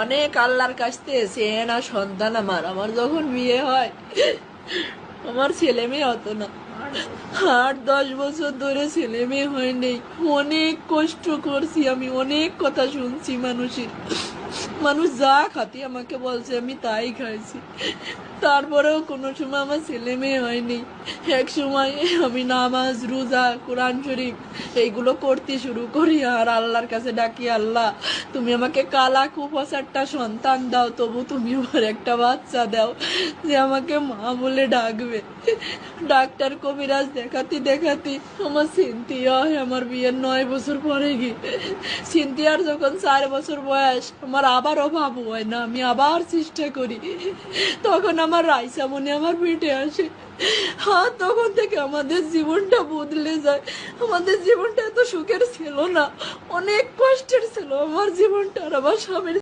অনেক আল্লাহর কাছ থেকে চেয়ে না সন্তান। আমার আমার যখন বিয়ে হয় আমার ছেলে মেয়ে হতো না, 8-10 বছর ধরে ছেলে মেয়ে হয়নি। অনেক কষ্ট করছি আমি, অনেক কথা শুনছি মানুষের, মানুষ যা খাতি আমাকে বলছে আমি তাই খাইছি, তারপরেও কোনো সময় আমার ছেলে মেয়ে হয়নি। এক সময় আমি নামাজ রোজা কোরআন শরীফ এইগুলো করতে শুরু করি আর আল্লাহর কাছে ডাকি, আল্লাহ তুমি আমাকে কালা কুপচারটা সন্তান দাও, তবু তুমি আমার একটা বাচ্চা দাও যে আমাকে মা বলে ডাকবে। ডাক্তার কবিরাজ দেখাতে দেখাতে আমার সিনথিয়া হয় আমার বিয়ের 9 বছর পরে গিয়ে। সিনথিয়ার যখন 4 বছর বয়স আমার আবার অভাব হয় না, আমি আবার চেষ্টা করি, তখন আমার রাইসা মনে আমার পেটে আসে। হ্যাঁ, তখন থেকে আমাদের জীবনটা বদলে যায়। আমাদের জীবনটা এত সুখের ছিল না, অনেক কষ্টের ছিল আমার জীবনটা। আর আমার স্বামীর